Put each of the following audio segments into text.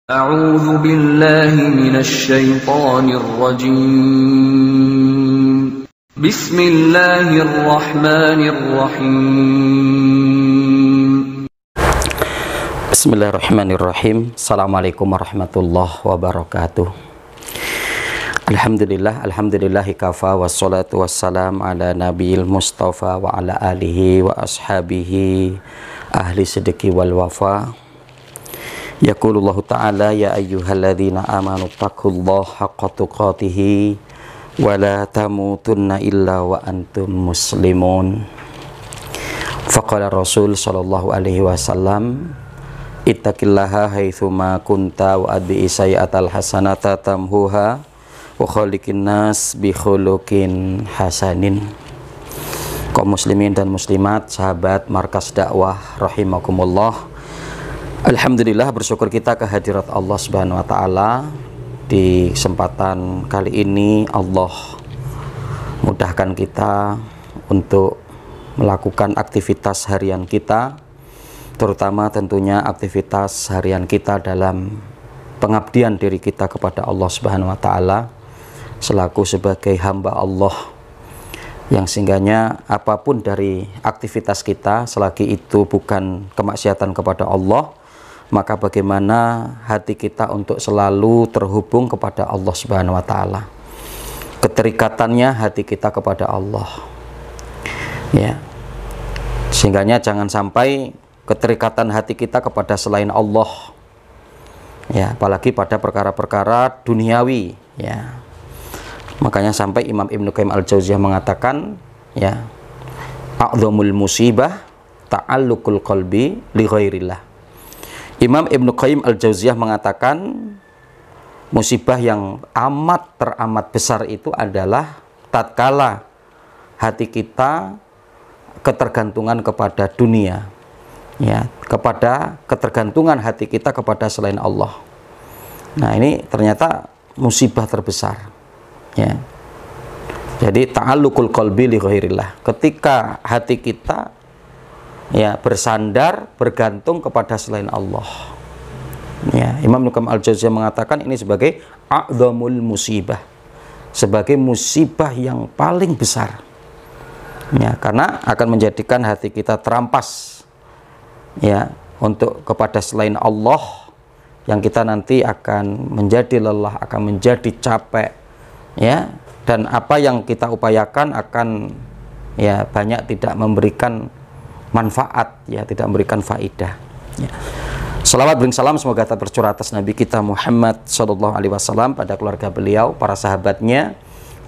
أعوذ بالله من الشيطان الرجيم بسم الله الرحمن الرحيم Bismillahirrahmanirrahim. Assalamualaikum warahmatullahi wabarakatuh. Alhamdulillahi kafa wassalatu wassalam ala nabiyil mustafa wa ala alihi wa ashabihi ahli sidqi wal wafa. Yaqulullahu ta'ala ya ayyuhalladzina amanu taqullaha haqqa tuqatih wa la tamutunna illa wa antum muslimun. Faqala Rasul sallallahu alaihi wasallam, ittaqillaha haitsuma kunta wa adbi sayyi'atal hasanata tamhuha wa khaliqin nas bi khuluqin hasanin. Kaum muslimin dan muslimat, sahabat Markas Dakwah rahimakumullah. Alhamdulillah, bersyukur kita kehadirat Allah Subhanahu wa taala. Di kesempatan kali ini Allah mudahkan kita untuk melakukan aktivitas harian kita, terutama tentunya aktivitas harian kita dalam pengabdian diri kita kepada Allah Subhanahu wa taala selaku sebagai hamba Allah, yang sehingganya apapun dari aktivitas kita selagi itu bukan kemaksiatan kepada Allah, maka bagaimana hati kita untuk selalu terhubung kepada Allah Subhanahu wa taala. Keterikatannya hati kita kepada Allah. Ya. Sehingganya jangan sampai keterikatan hati kita kepada selain Allah, ya, apalagi pada perkara-perkara duniawi, ya. Makanya sampai Imam Ibnu Qayyim Al-Jauziyah mengatakan, ya, a'dzamul musibah ta'alluqul qalbi li ghairillah. Imam Ibnu Qayyim Al-Jauziyah mengatakan musibah yang teramat besar itu adalah tatkala hati kita ketergantungan kepada dunia, ya, kepada ketergantungan hati kita kepada selain Allah. Nah, ini ternyata musibah terbesar, ya. Jadi ta'alluqul qalbi li ghairillah, ketika hati kita, ya, bersandar, bergantung kepada selain Allah. Ya, Imam Ibnu Qayyim Al-Jauziyah mengatakan ini sebagai a'dzamul musibah, sebagai musibah yang paling besar. Ya, karena akan menjadikan hati kita terampas, ya, untuk kepada selain Allah, yang kita nanti akan menjadi lelah, akan menjadi capek, ya, dan apa yang kita upayakan akan, ya, banyak tidak memberikan manfaat, ya, tidak memberikan faidah, ya. Salawat bering salam semoga tak tercurah atas Nabi kita Muhammad sallallahu alaihi wasallam, pada keluarga beliau, para sahabatnya,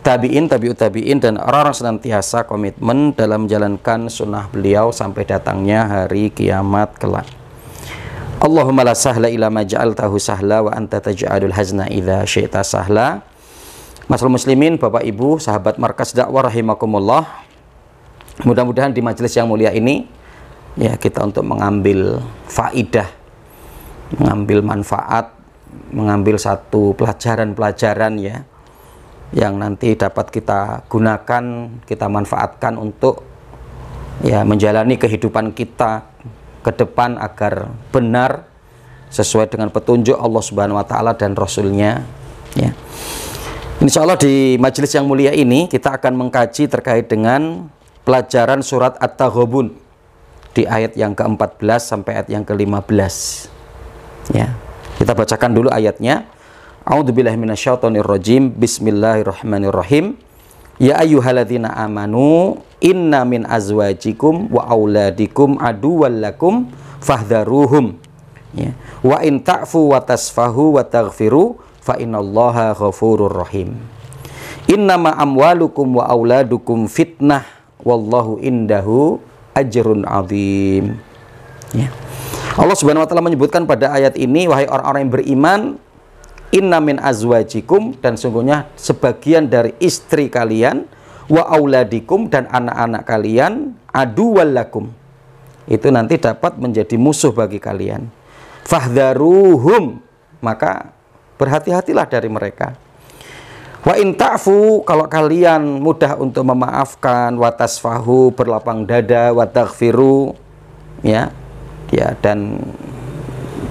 tabi'in, tabi'ut tabi'in, dan orang-orang senantiasa komitmen dalam menjalankan sunnah beliau sampai datangnya hari kiamat kelak. Allahumma la sahla illa ma ja'altahu sahla wa anta taj'alul hazna idza syi'ta sahla. Masyaallah muslimin, Bapak Ibu, sahabat Markas Dakwah rahimakumullah. Mudah-mudahan di majelis yang mulia ini, ya, kita untuk mengambil faidah, mengambil manfaat, mengambil satu pelajaran-pelajaran, ya, yang nanti dapat kita gunakan, kita manfaatkan untuk, ya, menjalani kehidupan kita ke depan agar benar sesuai dengan petunjuk Allah Subhanahu wa taala dan Rasulnya, ya. Insya Allah di majelis yang mulia ini kita akan mengkaji terkait dengan pelajaran surat At-Taghabun di ayat yang ke-14 sampai ayat yang ke-15. Ya, kita bacakan dulu ayatnya. A'udzubillahi minasyaitonirrajim. Bismillahirrahmanirrahim. Ya ayyuhalladzina amanu inna min azwajikum wa auladikum aduwwal lakum fahdharuhum. Ya. Wa in ta'fu wa tasfahu wa taghfiru fa innallaha ghafurur rahim. Innama amwalukum wa auladukum fitnah wallahu indahu ajrun azim. Ya. Allah Subhanahu wa taala menyebutkan pada ayat ini, wahai orang-orang yang beriman, inna min azwajikum, dan sungguhnya sebagian dari istri kalian, wa auladikum, dan anak-anak kalian, aduwwal lakum, itu nanti dapat menjadi musuh bagi kalian. Fahdharuhum, maka berhati-hatilah dari mereka. Wa in ta'fu, kalau kalian mudah untuk memaafkan, wa tasfahu, berlapang dada, wa taghfiru, ya, ya, dan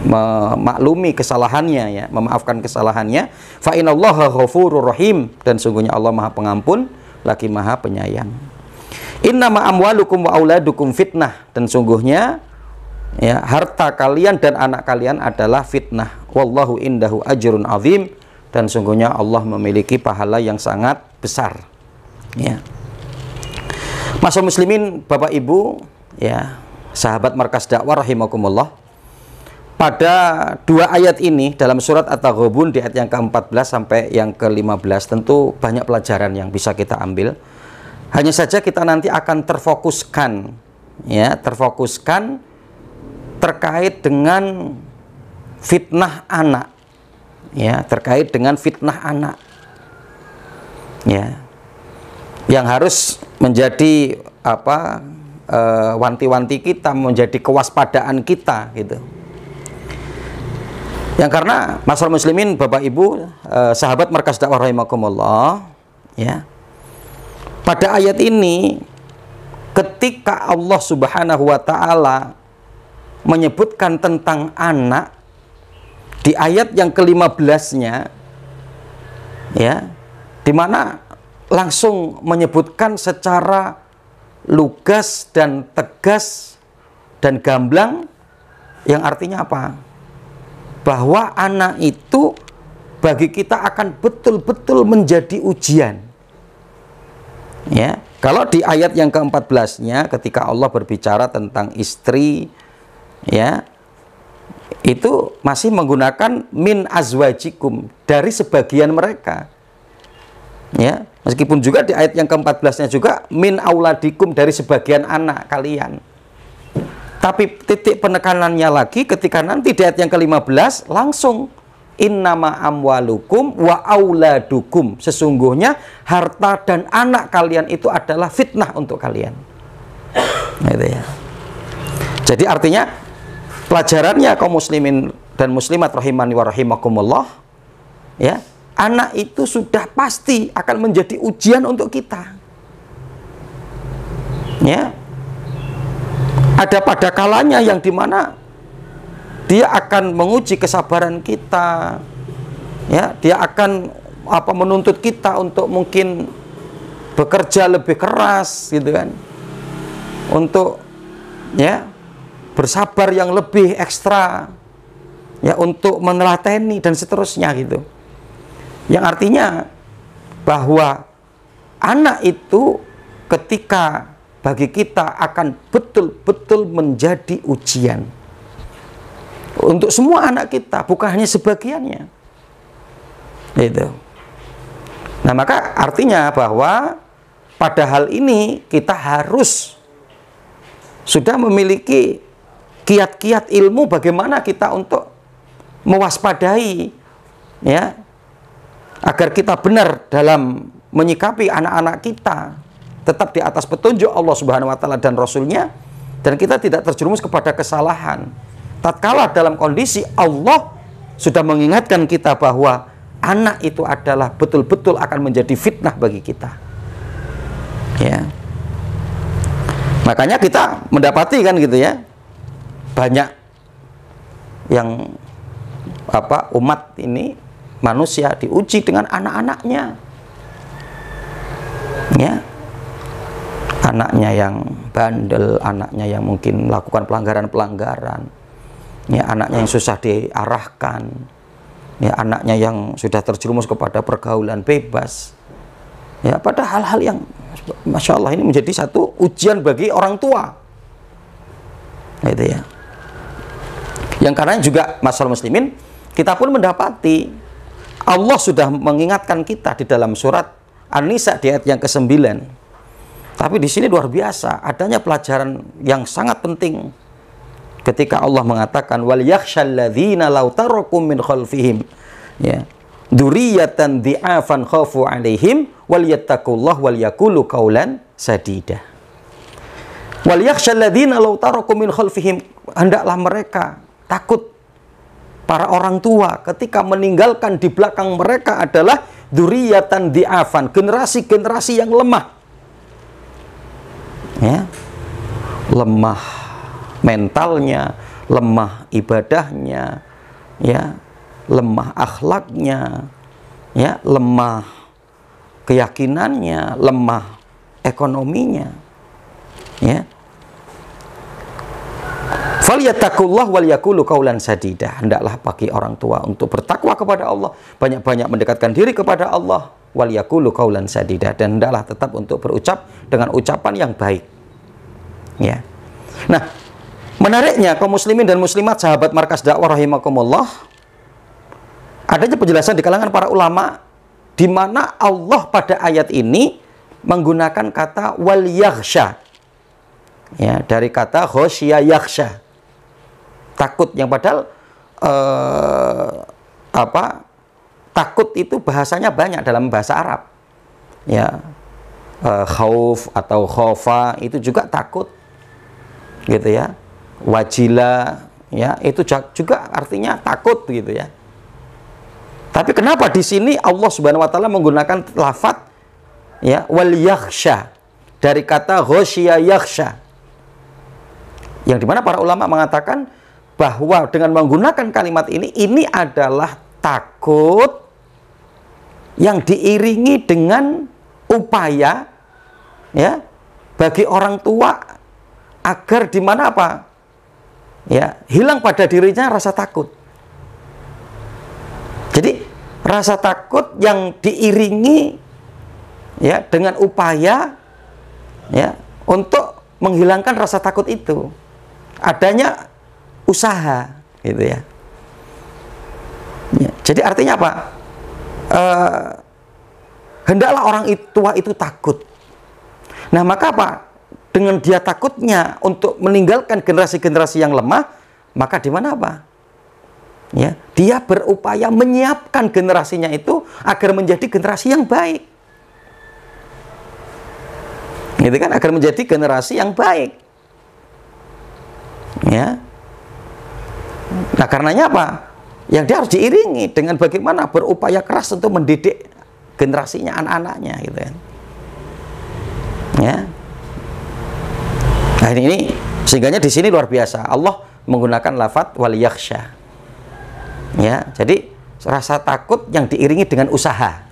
memaklumi kesalahannya, ya, memaafkan kesalahannya. Fa innallaha ghafurur rahim, dan sungguhnya Allah Maha Pengampun lagi Maha Penyayang. Innama amwalukum wa auladukum fitnah, dan sungguhnya ya, harta kalian dan anak kalian adalah fitnah. Wallahu indahu ajrun azim, dan sungguhnya Allah memiliki pahala yang sangat besar. Ya. Masyaallah muslimin, Bapak Ibu, ya, sahabat Markas Dakwah rahimakumullah. Pada dua ayat ini dalam surat At-Taghabun di ayat yang ke-14 sampai yang ke-15 tentu banyak pelajaran yang bisa kita ambil. Hanya saja kita nanti akan terfokuskan, ya, terkait dengan fitnah anak, ya, terkait dengan fitnah anak, ya, yang harus menjadi apa, wanti-wanti kita, menjadi kewaspadaan kita, gitu. Yang karena masyaallah muslimin, Bapak Ibu, sahabat Markas Dakwah rahimakumullah, ya, pada ayat ini ketika Allah Subhanahu wa taala menyebutkan tentang anak di ayat yang ke-15-nya, ya, di mana langsung menyebutkan secara lugas dan tegas dan gamblang, yang artinya apa? Bahwa anak itu bagi kita akan betul-betul menjadi ujian. Ya, kalau di ayat yang ke-14-nya ketika Allah berbicara tentang istri, ya, itu masih menggunakan min azwajikum, dari sebagian mereka. Ya, meskipun juga di ayat yang ke-14-nya juga min auladikum, dari sebagian anak kalian. Tapi titik penekanannya lagi ketika nanti di ayat yang ke-15 langsung innama amwalukum wa auladukum, sesungguhnya harta dan anak kalian itu adalah fitnah untuk kalian. Gitu ya. Jadi artinya pelajarannya kaum muslimin dan muslimat rahimani wa rahimakumullah, ya, anak itu sudah pasti akan menjadi ujian untuk kita. Ya. Ada pada kalanya yang dimana dia akan menguji kesabaran kita, ya, dia akan menuntut kita untuk mungkin bekerja lebih keras, gitu kan, untuk, ya, bersabar yang lebih ekstra, ya, untuk menelateni dan seterusnya, gitu. Yang artinya bahwa anak itu ketika bagi kita akan betul-betul menjadi ujian untuk semua anak kita, bukan hanya sebagiannya. Itu. Nah, maka artinya bahwa pada hal ini kita harus sudah memiliki kiat-kiat ilmu bagaimana kita untuk mewaspadai, ya, agar kita benar dalam menyikapi anak-anak kita tetap di atas petunjuk Allah Subhanahu wa taala dan Rasulnya, dan kita tidak terjerumus kepada kesalahan. Tatkala dalam kondisi Allah sudah mengingatkan kita bahwa anak itu adalah betul-betul akan menjadi fitnah bagi kita. Ya. Makanya kita mendapati kan gitu ya, banyak yang umat ini, manusia diuji dengan anak-anaknya. Ya. Anaknya yang bandel, anaknya yang mungkin melakukan pelanggaran-pelanggaran, ya, anaknya yang susah diarahkan, ya, anaknya yang sudah terjerumus kepada pergaulan bebas, ya, pada hal-hal yang Masya Allah ini menjadi satu ujian bagi orang tua, gitu ya. Yang karena juga masalah muslimin, kita pun mendapati Allah sudah mengingatkan kita di dalam surat An-Nisa di ayat yang ke-9. Tapi di sini luar biasa, adanya pelajaran yang sangat penting ketika Allah mengatakan wal yakhshal ladzina law tarakum min khalfihim, ya, dzurriyyatan dhi'afan khafu 'alaihim wal yattaqullah wal yaqulu qaulan sadida. Wal yakhshal ladzina law tarakum min khalfihim, hendaklah mereka takut, para orang tua ketika meninggalkan di belakang mereka adalah dzurriyyatan dhi'afan, generasi-generasi yang lemah. Ya, lemah mentalnya, lemah ibadahnya, ya, lemah akhlaknya, ya, lemah keyakinannya, lemah ekonominya, ya. Falyattaqullah wal yaqulu qaulan sadida. Hendaklah bagi orang tua untuk bertakwa kepada Allah, banyak-banyak mendekatkan diri kepada Allah, wal yaqulu qaulan sadida, dan hendaklah tetap untuk berucap dengan ucapan yang baik. Ya. Nah, menariknya kaum muslimin dan muslimat sahabat markas dakwah rahimakumullah, adanya penjelasan di kalangan para ulama di mana Allah pada ayat ini menggunakan kata wal yakhsha. Ya, dari kata khosya yakhsha. Takut, yang padahal takut itu bahasanya banyak dalam bahasa Arab. Ya. Khauf atau khofa itu juga takut. Gitu ya. Wajila, ya, itu juga artinya takut gitu ya. Tapi kenapa di sini Allah Subhanahu wa taala menggunakan lafadz, ya, wal yakhsha dari kata ghasyiya yakhsha, yang dimana para ulama mengatakan bahwa dengan menggunakan kalimat ini adalah takut yang diiringi dengan upaya, ya, bagi orang tua agar di mana apa, ya, hilang pada dirinya rasa takut. Jadi rasa takut yang diiringi, ya, dengan upaya, ya, untuk menghilangkan rasa takut itu, adanya usaha, gitu ya. Ya, jadi artinya apa? Hendaklah orang tua itu takut. Nah, maka apa? Dengan dia takutnya untuk meninggalkan generasi-generasi yang lemah, maka di mana apa? Ya, dia berupaya menyiapkan generasinya itu agar menjadi generasi yang baik. Gitu kan, agar menjadi generasi yang baik. Ya. Nah, karenanya apa? Yang dia harus diiringi dengan bagaimana berupaya keras untuk mendidik generasinya, anak-anaknya, gitu kan. Ya. Nah, ini sehingganya di sini luar biasa. Allah menggunakan lafadz wal yakhsha. Ya, jadi rasa takut yang diiringi dengan usaha,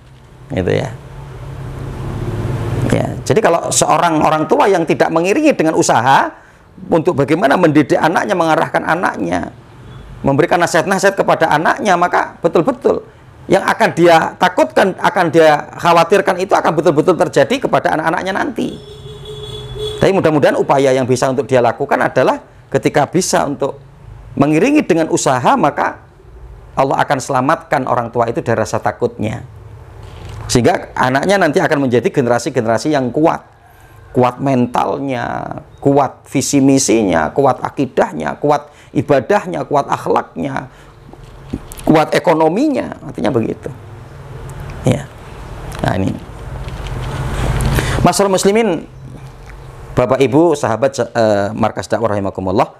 gitu ya. Ya, jadi kalau seorang orang tua yang tidak mengiringi dengan usaha untuk bagaimana mendidik anaknya, mengarahkan anaknya, memberikan nasihat-nasihat kepada anaknya, maka betul-betul yang akan dia takutkan, akan dia khawatirkan itu akan betul-betul terjadi kepada anak-anaknya nanti. Tapi mudah-mudahan upaya yang bisa untuk dia lakukan adalah ketika bisa untuk mengiringi dengan usaha, maka Allah akan selamatkan orang tua itu dari rasa takutnya. Sehingga anaknya nanti akan menjadi generasi-generasi yang kuat. Kuat mentalnya, kuat visi misinya, kuat akidahnya, kuat ibadahnya, kuat akhlaknya, kuat ekonominya. Artinya begitu. Ya. Nah, ini. Masyaallah muslimin, Bapak Ibu, sahabat markas dakwah rahimakumullah,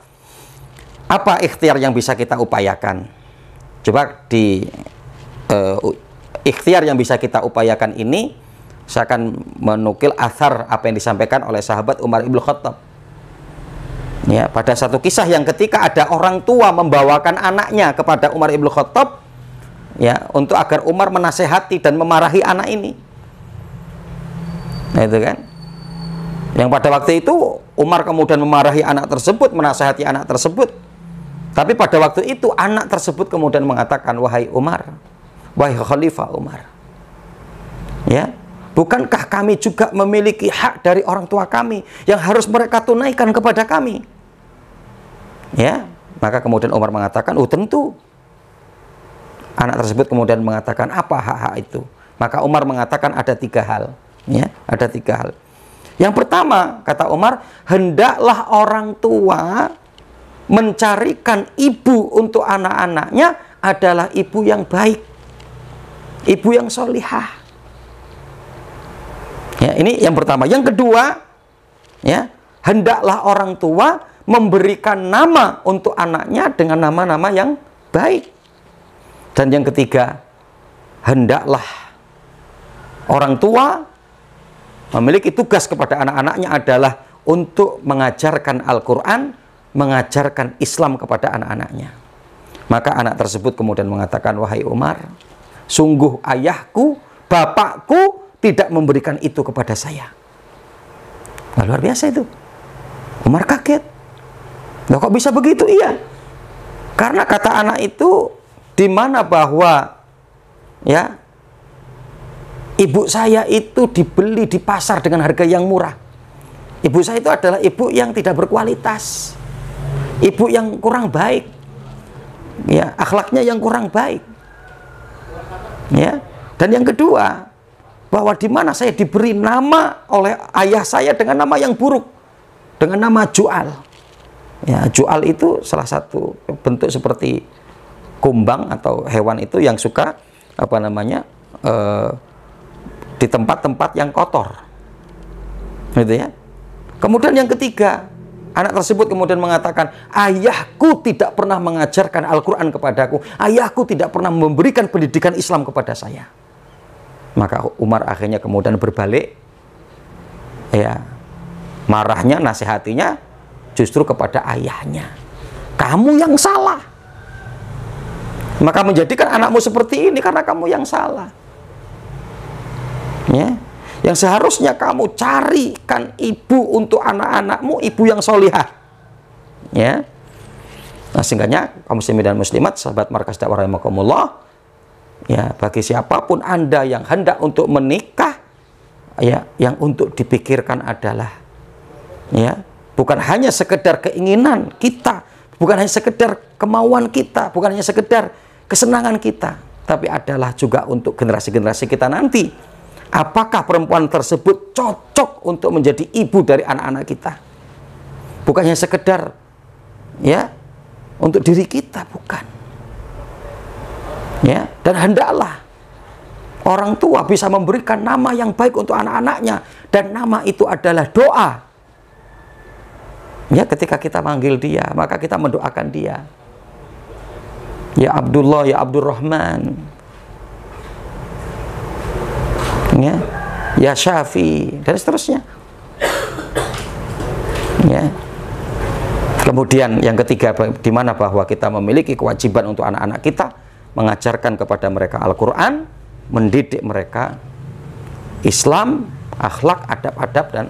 apa ikhtiar yang bisa kita upayakan? Coba di ikhtiar yang bisa kita upayakan ini, saya akan menukil athar apa yang disampaikan oleh sahabat Umar ibn Khattab. Ya, pada satu kisah yang ketika ada orang tua membawakan anaknya kepada Umar ibn Khattab, ya, untuk agar Umar menasehati dan memarahi anak ini. Nah, itu kan. Yang pada waktu itu Umar kemudian memarahi anak tersebut, menasehati anak tersebut. Tapi pada waktu itu anak tersebut kemudian mengatakan, wahai Umar, wahai Khalifah Umar, ya, bukankah kami juga memiliki hak dari orang tua kami yang harus mereka tunaikan kepada kami? Ya, maka kemudian Umar mengatakan, oh tentu. Anak tersebut kemudian mengatakan, apa hak-hak itu? Maka Umar mengatakan ada 3 hal. Ya, ada 3 hal. Yang pertama, kata Umar, hendaklah orang tua mencarikan ibu untuk anak-anaknya adalah ibu yang baik, ibu yang solihah. Ya, ini yang pertama. Yang kedua, ya, hendaklah orang tua memberikan nama untuk anaknya dengan nama-nama yang baik. Dan yang ketiga, hendaklah orang tua memiliki tugas kepada anak-anaknya adalah untuk mengajarkan Al-Quran mengajarkan Islam kepada anak-anaknya. Maka anak tersebut kemudian mengatakan, wahai Umar, sungguh ayahku, bapakku tidak memberikan itu kepada saya. Nah, luar biasa itu. Umar kaget. Loh, kok bisa begitu? Iya. Karena kata anak itu, di mana bahwa ya ibu saya itu dibeli di pasar dengan harga yang murah. Ibu saya itu adalah ibu yang tidak berkualitas, ibu yang kurang baik, ya, akhlaknya yang kurang baik, ya. Dan yang kedua, bahwa di mana saya diberi nama oleh ayah saya dengan nama yang buruk, dengan nama Ju'al. Ya, Ju'al itu salah satu bentuk seperti kumbang atau hewan itu yang suka di tempat-tempat yang kotor, gitu ya. Kemudian yang ketiga, anak tersebut kemudian mengatakan, ayahku tidak pernah mengajarkan Al-Quran kepadaku, ayahku tidak pernah memberikan pendidikan Islam kepada saya. Maka Umar akhirnya kemudian berbalik, ya, marahnya, nasihatinya justru kepada ayahnya. Kamu yang salah. Maka menjadikan anakmu seperti ini karena kamu yang salah. Ya. Yang seharusnya kamu carikan ibu untuk anak-anakmu, ibu yang solihah. Ya. Nah, sehingga kaum muslimin dan muslimat, sahabat Markas Dakwah rahimakumullah, ya, bagi siapapun Anda yang hendak untuk menikah, ya, yang untuk dipikirkan adalah, ya, bukan hanya sekedar keinginan kita, bukan hanya sekedar kemauan kita, bukan hanya sekedar kesenangan kita, tapi adalah juga untuk generasi-generasi kita nanti. Apakah perempuan tersebut cocok untuk menjadi ibu dari anak-anak kita? Bukan hanya sekedar, ya, untuk diri kita, bukan. Ya, dan hendaklah orang tua bisa memberikan nama yang baik untuk anak-anaknya, dan nama itu adalah doa. Ya, ketika kita manggil dia, maka kita mendoakan dia. Ya Abdullah, ya Abdurrahman, ya, ya Syafi, dan seterusnya. Ya. Kemudian yang ketiga, di mana bahwa kita memiliki kewajiban untuk anak-anak kita mengajarkan kepada mereka Al-Quran, mendidik mereka Islam, akhlak, adab-adab, dan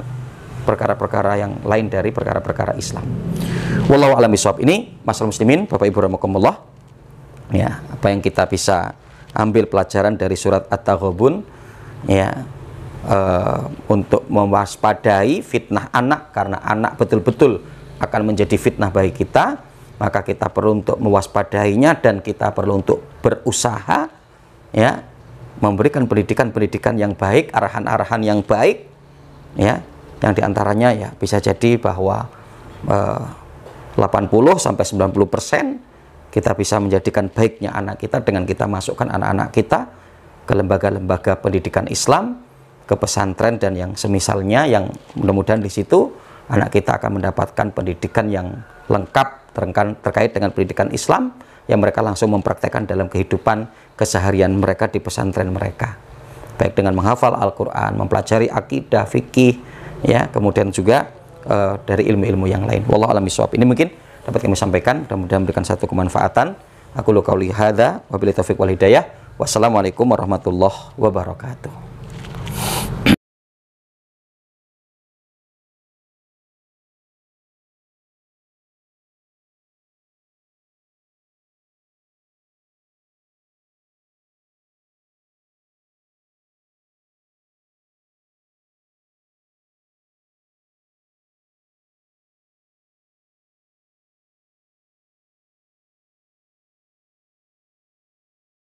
perkara-perkara yang lain dari perkara-perkara Islam. Wallahu a'lam bishawab. Ini masalah muslimin, Bapak Ibu rahimakumullah, ya, apa yang kita bisa ambil pelajaran dari surat At-Taghabun, ya, untuk mewaspadai fitnah anak, karena anak betul-betul akan menjadi fitnah bagi kita, maka kita perlu untuk mewaspadainya dan kita perlu untuk berusaha, ya, memberikan pendidikan-pendidikan yang baik, arahan-arahan yang baik, ya, yang diantaranya ya bisa jadi bahwa 80-90% kita bisa menjadikan baiknya anak kita dengan kita masukkan anak-anak kita ke lembaga-lembaga pendidikan Islam, ke pesantren dan yang semisalnya, yang mudah-mudahan di situ anak kita akan mendapatkan pendidikan yang lengkap terkait dengan pendidikan Islam yang mereka langsung mempraktekkan dalam kehidupan keseharian mereka di pesantren mereka, baik dengan menghafal Al-Quran, mempelajari akidah, fikih, ya, kemudian juga dari ilmu-ilmu yang lain. Wallahu a'lam bishawab. Ini mungkin dapat kami sampaikan, mudah-mudahan memberikan satu kemanfaatan. Aku qauli hadza wa billahi taufiq wal hidayah. Wassalamualaikum warahmatullahi wabarakatuh.